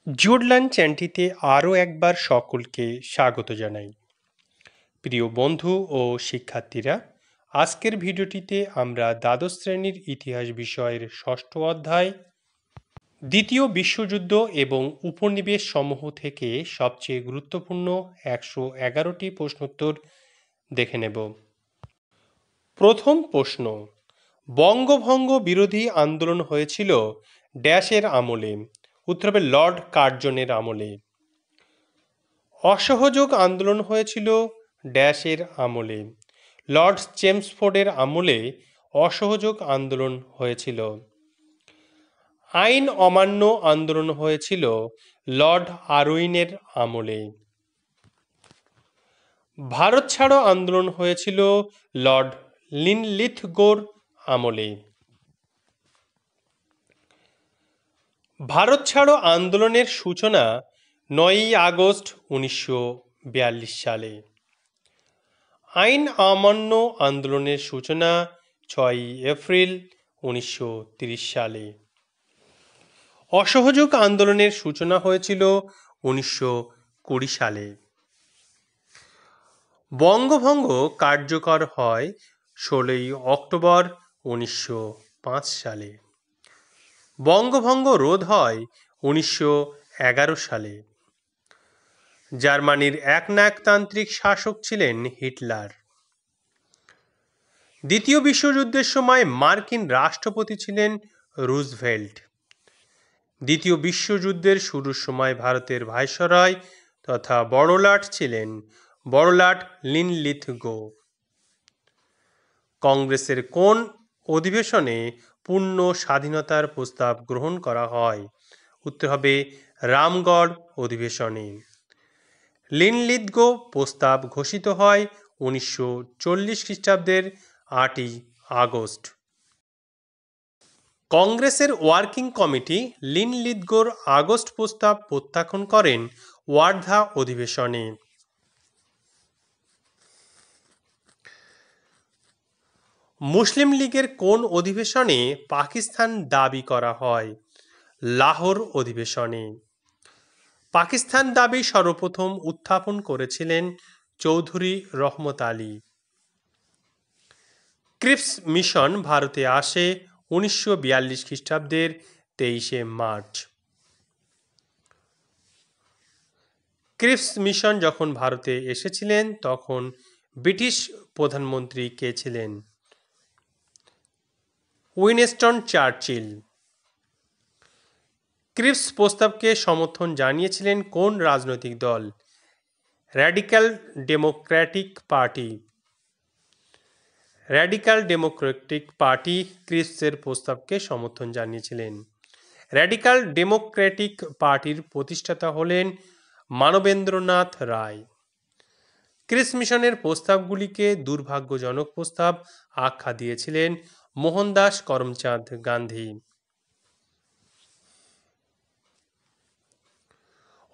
জুডলান চ্যানেলটিতে আরও একবার সকলকে স্বাগত জানাই। প্রিয় বন্ধু ও শিক্ষার্থীরা, আজকের ভিডিওটিতে আমরা দ্বাদশ শ্রেণীর ইতিহাস বিষয়ের ষষ্ঠ অধ্যায় দ্বিতীয় বিশ্বযুদ্ধ এবং উপনিবেশ সমূহ থেকে সবচেয়ে গুরুত্বপূর্ণ 111টি প্রশ্নোত্তর দেখে নেব। প্রথম প্রশ্ন, বঙ্গভঙ্গ বিরোধী আন্দোলন হয়েছিল ড্যাশের আমলে? উত্তর হবে লর্ড কার্জনের আমলে। অসহযোগ আন্দোলন হয়েছিল ড্যাশের আমলে? লর্ড চেমসফোর্ডের আমলে অসহযোগ আন্দোলন হয়েছিল। আইন অমান্য আন্দোলন হয়েছিল লর্ড আরউইনের আমলে। ভারত ছাড়ো আন্দোলন হয়েছিল লর্ড লিনলিথগোর আমলে। ভারত ছাড়ো আন্দোলনের সূচনা 9ই আগস্ট 1942 সালে। আইন অমান্য আন্দোলনের সূচনা 6ই এপ্রিল 1930 সালে। অসহযোগ আন্দোলনের সূচনা হয়েছিল 1920 সালে। বঙ্গভঙ্গ কার্যকর হয় 16ই অক্টোবর 1905 সালে। বঙ্গভঙ্গ রোধ হয় 1911 সালে। জার্মানির একনায়কতান্ত্রিক শাসক ছিলেন হিটলার। দ্বিতীয় বিশ্বযুদ্ধের সময় মার্কিন রাষ্ট্রপতি ছিলেন রুজভেল্ট। দ্বিতীয় বিশ্বযুদ্ধের শুরুর সময় ভারতের ভাইসরয় তথা বড়লাট ছিলেন বড়লাট লিনলিথগো। কংগ্রেসের কোন অধিবেশনে পূর্ণ স্বাধীনতার প্রস্তাব গ্রহণ করা হয়? উত্তর হবে রামগড় অধিবেশনে। লিনলিথগো প্রস্তাব ঘোষিত হয় 1940 খ্রিস্টাব্দের 8ই আগস্ট। কংগ্রেসের ওয়ার্কিং কমিটি লিনলিথগোর আগস্ট প্রস্তাব প্রত্যাখ্যান করেন ওয়ার্ধা অধিবেশনে। মুসলিম লীগের কোন অধিবেশনে পাকিস্তান দাবি করা হয়? লাহোর অধিবেশনে। পাকিস্তান দাবি সর্বপ্রথম উত্থাপন করেছিলেন চৌধুরী রহমত আলী। ক্রিপস মিশন ভারতে আসে 1942 খ্রিস্টাব্দের 23শে মার্চ। ক্রিপস মিশন যখন ভারতে এসেছিলেন তখন ব্রিটিশ প্রধানমন্ত্রী কে ছিলেন? Winston Churchill. ক্রিপস প্রস্তাবকে সমর্থন জানিয়েছিলেন কোন রাজনৈতিক দল? Radical Democratic Party. Radical Democratic Party ক্রিপসের প্রস্তাবকে সমর্থন জানিয়েছিলেন। র্যাডিক্যাল ডেমোক্রেটিক পার্টির প্রতিষ্ঠাতা হলেন মানবেন্দ্রনাথ রায়। ক্রিপস মিশনের প্রস্তাবগুলিকে দুর্ভাগ্যজনক প্রস্তাব আখ্যা দিয়েছিলেন মোহনদাস করমচাঁদ গান্ধী।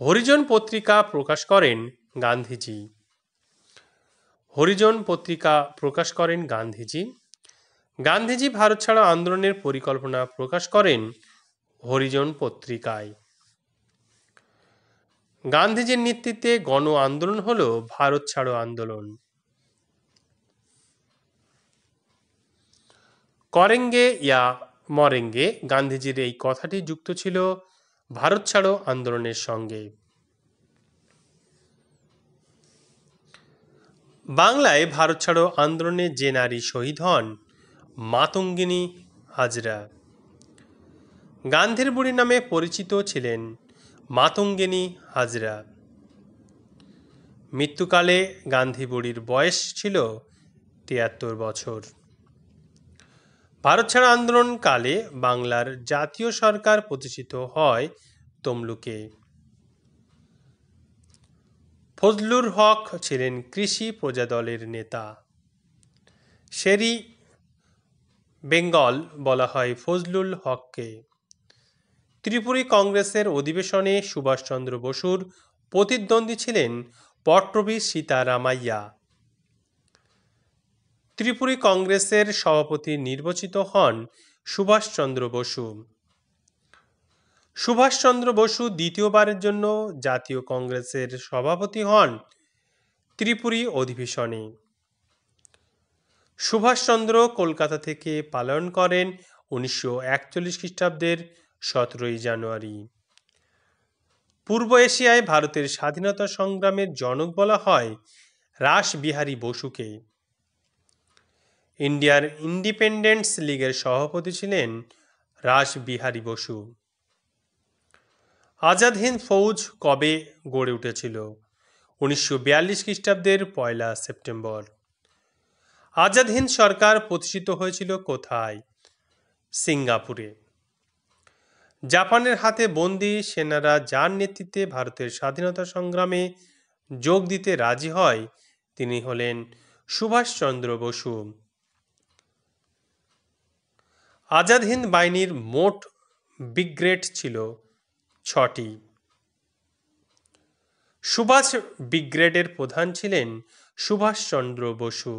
হরিজন পত্রিকা প্রকাশ করেন গান্ধীজি। হরিজন পত্রিকা প্রকাশ করেন গান্ধীজি। গান্ধীজি ভারত ছাড়ো আন্দোলনের পরিকল্পনা প্রকাশ করেন হরিজন পত্রিকায়। গান্ধীজির নেতৃত্বে গণ আন্দোলন হল ভারত ছাড়ো আন্দোলন। করেঙ্গে ইয়া মরেঙ্গে গান্ধীজির এই কথাটি যুক্ত ছিল ভারত ছাড়ো আন্দোলনের সঙ্গে। বাংলায় ভারত ছাড়ো আন্দোলনে যে নারী শহীদ হন? মাতঙ্গিনী হাজরা। গান্ধীর বুড়ি নামে পরিচিত ছিলেন মাতঙ্গিনী হাজরা। মৃত্যুকালে গান্ধী বুড়ির বয়স ছিল 73 বছর। ভারত ছাড়ো আন্দোলনকালে বাংলার জাতীয় সরকার প্রতিষ্ঠিত হয় তমলুকে। ফজলুল হক ছিলেন কৃষি প্রজাদলের নেতা। শেরি বেঙ্গল বলা হয় ফজলুল হককে। ত্রিপুরী কংগ্রেসের অধিবেশনে সুভাষচন্দ্র বসুর প্রতিদ্বন্দ্বী ছিলেন পট্টভী সীতারামাইয়া। ত্রিপুরী কংগ্রেসের সভাপতি নির্বাচিত হন সুভাষচন্দ্র বসু। সুভাষচন্দ্র বসু দ্বিতীয়বারের জন্য জাতীয় কংগ্রেসের সভাপতি হন ত্রিপুরী অধিবেশনে। সুভাষচন্দ্র কলকাতা থেকে পালায়ন করেন 1941 খ্রিস্টাব্দের 17 জানুয়ারি। পূর্ব এশিয়ায় ভারতের স্বাধীনতা সংগ্রামের জনক বলা হয় রাসবিহারী বসুকে। ইন্ডিয়ার ইন্ডিপেন্ডেন্স লীগের সভাপতি ছিলেন রাসবিহারী বসু। আজাদ হিন্দ ফৌজ কবে গড়ে উঠেছিল? 1942 খ্রিস্টাব্দের 1 সেপ্টেম্বর। আজাদ হিন্দ সরকার প্রতিষ্ঠিত হয়েছিল কোথায়? সিঙ্গাপুরে। জাপানের হাতে বন্দী সেনারা যার নেতৃত্বে ভারতের স্বাধীনতা সংগ্রামে যোগ দিতে রাজি হয় তিনি হলেন সুভাষচন্দ্র বসু। আজাদ হিন্দ বাহিনীর মোট ব্রিগেড ছিল 6টি। সুভাষ ব্রিগেডের প্রধান ছিলেন সুভাষচন্দ্র বসু।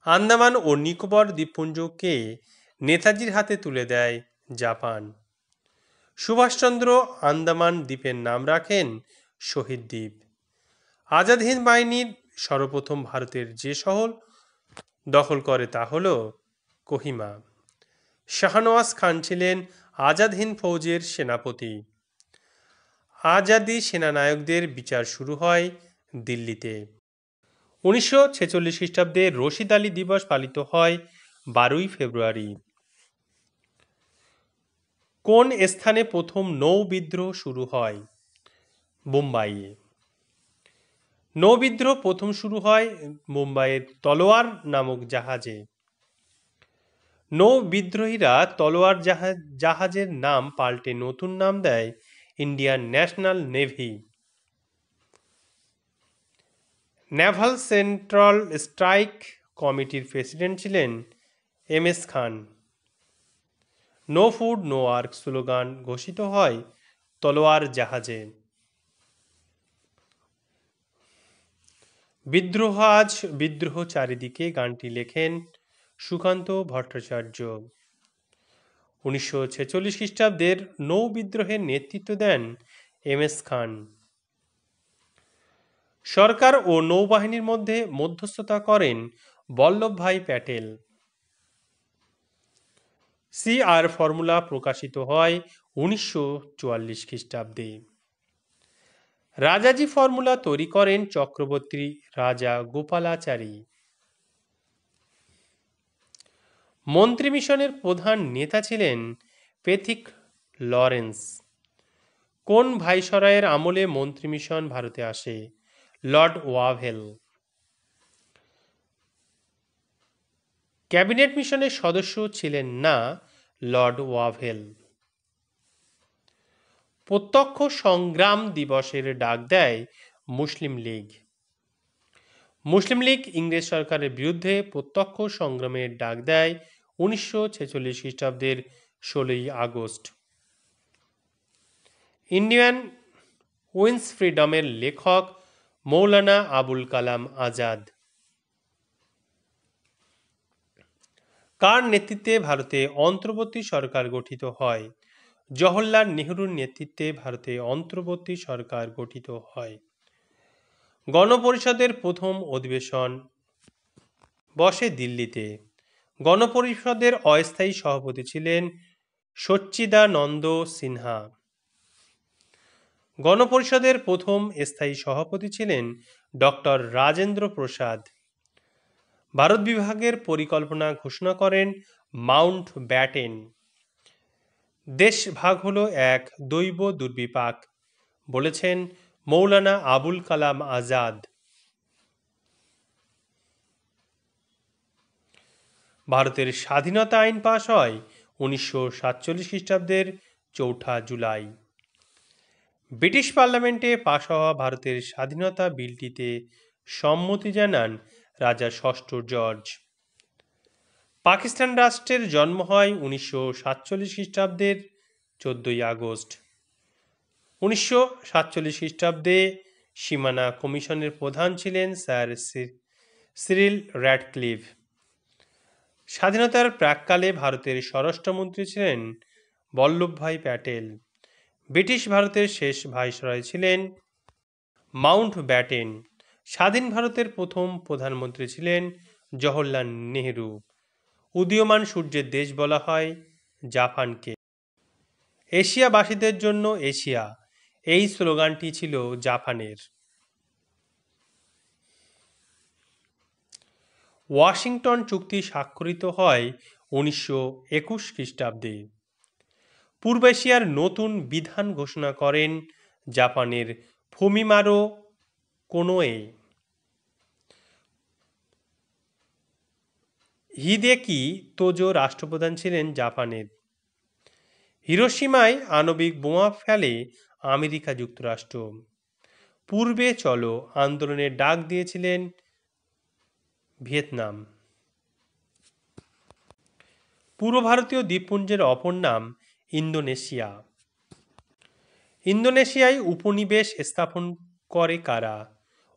আন্দামান ও নিকোবর দ্বীপপুঞ্জকে নেতাজির হাতে তুলে দেয় জাপান। সুভাষচন্দ্র আন্দামান দ্বীপের নাম রাখেন শহীদ দ্বীপ। আজাদ হিন্দ বাহিনীর সর্বপ্রথম ভারতের যে শহর দখল করে তা হল কোহিমা। শাহনওয়াজ খান ছিলেন আজাদ হিন্দ ফৌজের সেনাপতি। আজাদি সেনানায়কদের বিচার শুরু হয় দিল্লিতে। 1946 খ্রিস্টাব্দে রশিদ আলী দিবস পালিত হয় 12 ফেব্রুয়ারি। কোন স্থানে প্রথম নৌ বিদ্রোহ শুরু হয়? মুম্বাইয়ে। নৌ বিদ্রোহ প্রথম শুরু হয় মুম্বাইয়ের তলোয়ার নামক জাহাজে। নৌ বিদ্রোহীরা তলোয়ার জাহাজের নাম পাল্টে নতুন নাম দেয় Indian National Navy. Naval central strike কমিটির প্রেসিডেন্ট ছিলেন M S. Khan. No food no work slogan ঘোষিত হয় তলোয়ার জাহাজে। বিদ্রোহ আজ বিদ্রোহ চারিদিকে গানটি লেখেন সুকান্ত ভট্টাচার্য। 1946 খ্রিস্টাব্দের নৌ বিদ্রোহের নেতৃত্ব দেন এম.এস. খান। সরকার ও নৌবাহিনীর মধ্যে মধ্যস্থতা করেন বল্লভভাই প্যাটেল। CR ফর্মুলা প্রকাশিত হয় 1944 খ্রিস্টাব্দে। রাজাজি ফর্মুলা তৈরি করেন চক্রবর্তী রাজা গোপালাচারী। মন্ত্রী মিশনের প্রধান নেতা ছিলেন প্যাথিক লরেন্স। কোন ভাইসরয়ের আমলে মন্ত্রী মিশন ভারতে আসে? Lord Wavell. ক্যাবিনেট মিশনের সদস্য ছিলেন না লর্ড ওয়াভেল। প্রত্যক্ষ সংগ্রাম দিবসের ডাক দেয় মুসলিম লীগ। মুসলিম লীগ ইংরেজ সরকারের বিরুদ্ধে প্রত্যক্ষ সংগ্রামের ডাক দেয় 1946 খ্রিস্টাব্দের 16 আগস্ট। ইন্ডিয়ান উইন্স ফ্রিডমের লেখক মৌলানা আবুল কালাম আজাদ। কার নেতৃত্বে ভারতে অন্তর্বর্তী সরকার গঠিত হয়? জওহরলাল নেহরুর নেতৃত্বে ভারতে অন্তর্বর্তী সরকার গঠিত হয়। গণপরিষদের প্রথম অধিবেশন বসে দিল্লিতে। গণপরিষদের অস্থায়ী সভাপতি ছিলেন সচ্চিদানন্দ সিনহা। গণপরিষদের প্রথম স্থায়ী সভাপতি ছিলেন ডক্টর রাজেন্দ্র প্রসাদ। ভারত বিভাগের পরিকল্পনা ঘোষণা করেন মাউন্ট ব্যাটেন। দেশ ভাগ হলো এক দৈব দুর্বিপাক বলেছেন মৌলানা আবুল কালাম আজাদ। ভারতের স্বাধীনতা আইন পাশ হয় 1947 খ্রিস্টাব্দের 4 জুলাই। ব্রিটিশ পার্লামেন্টে পাশ হওয়া ভারতের স্বাধীনতা বিলটিতে সম্মতি জানান রাজা ষষ্ঠ জর্জ। পাকিস্তান রাষ্ট্রের জন্ম হয় 1947 খ্রিস্টাব্দের 14 আগস্ট। 1947 খ্রিস্টাব্দে সীমানা কমিশনের প্রধান ছিলেন স্যার সিরিল র্যাডক্লিফ। স্বাধীনতার প্রাক্কালে ভারতের স্বরাষ্ট্রমন্ত্রী ছিলেন বল্লভভাই প্যাটেল। ব্রিটিশ ভারতের শেষ ভাইসরয় ছিলেন মাউন্ট ব্যাটেন। স্বাধীন ভারতের প্রথম প্রধানমন্ত্রী ছিলেন জওহরলাল নেহেরু। উদীয়মান সূর্যের দেশ বলা হয় জাপানকে। এশিয়াবাসীদের জন্য এশিয়া, এই স্লোগানটি ছিল জাপানের। ওয়াশিংটন চুক্তি স্বাক্ষরিত হয় 1921 খ্রিস্টাব্দে। পূর্ব এশিয়ার নতুন বিধান ঘোষণা করেন জাপানের ফুমিমারো কোনোয়ে। হিদেকি তোজো রাষ্ট্রপ্রধান ছিলেন জাপানের। হিরোশিমায় আণবিক বোমা ফেলে আমেরিকা যুক্তরাষ্ট্র। পূর্বে চলো আন্দোলনের ডাক দিয়েছিলেন ভিয়েতনাম। পূর্ব ভারতীয় দ্বীপপুঞ্জের অপর নাম ইন্দোনেশিয়া। ইন্দোনেশিয়ায় উপনিবেশ স্থাপন করে কারা?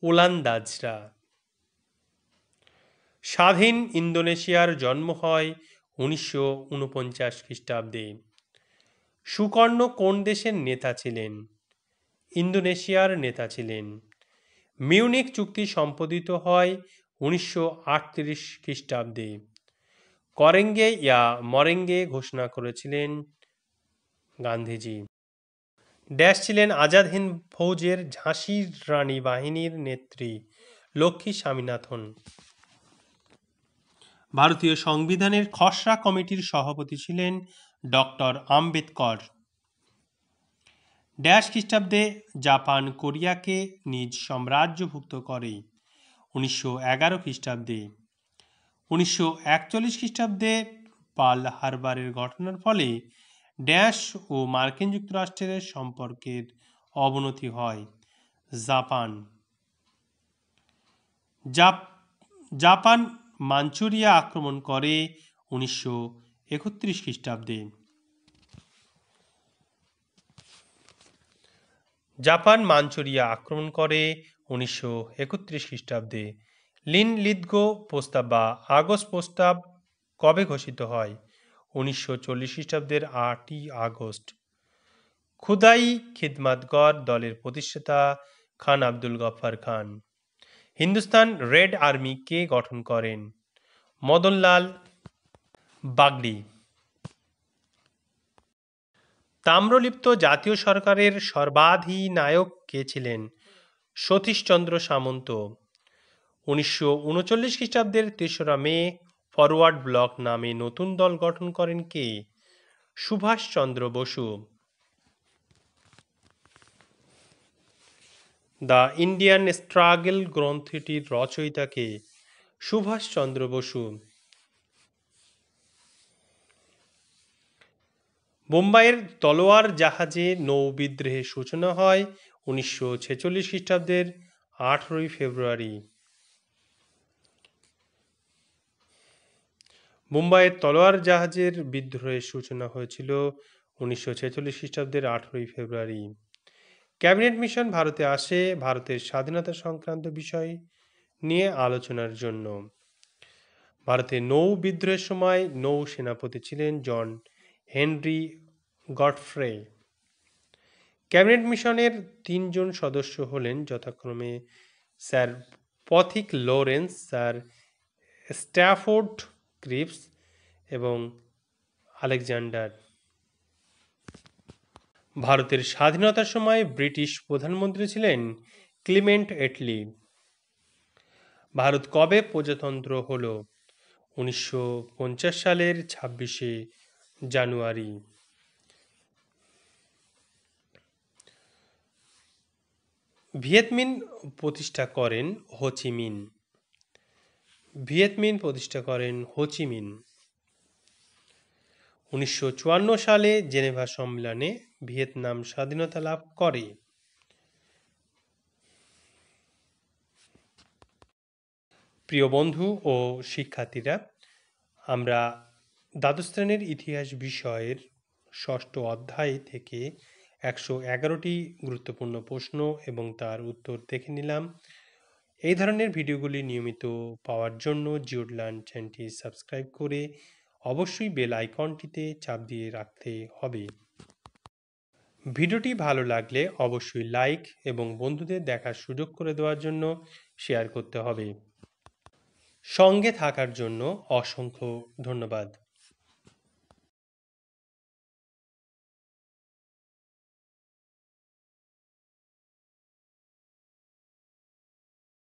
ওলন্দাজরা। স্বাধীন ইন্দোনেশিয়ার জন্ম হয় 1949 খ্রিস্টাব্দে। সুকর্ণ কোন দেশের নেতা ছিলেন? ইন্দোনেশিয়ার নেতা ছিলেন। মিউনিক চুক্তি সম্পাদিত হয় 1938 খ্রিস্টাব্দে। করেঙ্গে ইয়া মরেঙ্গে ঘোষণা করেছিলেন গান্ধীজি। ড্যাশ ছিলেন আজাদ হিন্দ ফৌজের ঝাঁসির রানী বাহিনীর নেত্রী লক্ষ্মী স্বামীনাথন। ভারতীয় সংবিধানের খসড়া কমিটির সভাপতি ছিলেন ডক্টর আম্বেদকর। ড্যাশ খ্রিস্টাব্দে জাপান কোরিয়াকে নিজ সাম্রাজ্যভুক্ত করে 1911 খ্রিস্টাব্দে। 1941 খ্রিস্টাব্দে পার্ল হারবারের ঘটনার ফলে ড্যাশ ও মার্কিন যুক্তরাষ্ট্রের সম্পর্কের অবনতি হয়। জাপান মাঞ্চুরিয়া আক্রমণ করে 1931 খ্রিস্টাব্দে। জাপান মাঞ্চুরিয়া আক্রমণ করে 1931 খ্রিস্টাব্দে। লিন লিদগো প্রস্তাব বা আগস্ট প্রস্তাব কবে ঘোষিত হয়? 1940 খ্রিস্টাব্দের 8ই আগস্ট। খুদাই খিদমাতগর দলের প্রতিষ্ঠাতা খান আব্দুল গফফার খান। হিন্দুস্তান রেড আর্মি কে গঠন করেন? মদনলাল বাগড়ি। তাম্রলিপ্ত জাতীয় সরকারের সর্বাধিনায়ক কে ছিলেন? সতীশচন্দ্র সামন্ত। 1939 খ্রিস্টাব্দের 3রা মে ফরওয়ার্ড ব্লক নামে নতুন দল গঠন করেন কে? Subhash Chandra Basu. The Indian struggle গ্রন্থটির রচয়িতা কে? সুভাষচন্দ্র বসু। বোম্বাইয়ের তলোয়ার জাহাজে নৌ বিদ্রোহের সূচনা হয় 1946 খ্রিস্টাব্দের 18 ফেব্রুয়ারি। মুম্বাইয়ের তলোয়ার জাহাজের বিদ্রোহের সূচনা হয়েছিল 1946 খ্রিস্টাব্দের 18 ফেব্রুয়ারি। ক্যাবিনেট মিশন ভারতে আসে ভারতের স্বাধীনতা সংক্রান্ত বিষয় নিয়ে আলোচনার জন্য। ভারতের নৌ বিদ্রোহের সময় নৌ সেনাপতি ছিলেন জন হেনরি গডফ্রে। ক্যাবিনেট মিশনের 3জন সদস্য হলেন যথাক্রমে স্যার পথিক লরেন্স, স্যার স্ট্যাফোর্ড ক্রিপস এবং আলেকজান্ডার। ভারতের স্বাধীনতার সময় ব্রিটিশ প্রধানমন্ত্রী ছিলেন ক্লিমেন্ট এটলি। ভারত কবে প্রজাতন্ত্র হল? 1950 সালের 26শে জানুয়ারি। ভিয়েতমিন প্রতিষ্ঠা করেন হোচিমিন। ভিয়েতমিন প্রতিষ্ঠা করেন হোচিমিন। 1954 সালে জেনেভা সম্মেলনে ভিয়েতনাম স্বাধীনতা লাভ করে। প্রিয় বন্ধু ও শিক্ষার্থীরা, আমরা দ্বাদশ শ্রেণীর ইতিহাস বিষয়ের 6ষ্ঠ অধ্যায় থেকে 111টি গুরুত্বপূর্ণ প্রশ্ন এবং তার উত্তর দেখে নিলাম। এই ধরনের ভিডিওগুলি নিয়মিত পাওয়ার জন্য জিওড লার্ন চ্যানেলটি সাবস্ক্রাইব করে অবশ্যই বেল আইকনটিতে চাপ দিয়ে রাখতে হবে। ভিডিওটি ভালো লাগলে অবশ্যই লাইক এবং বন্ধুদের দেখার সুযোগ করে দেওয়ার জন্য শেয়ার করতে হবে। সঙ্গে থাকার জন্য অসংখ্য ধন্যবাদ।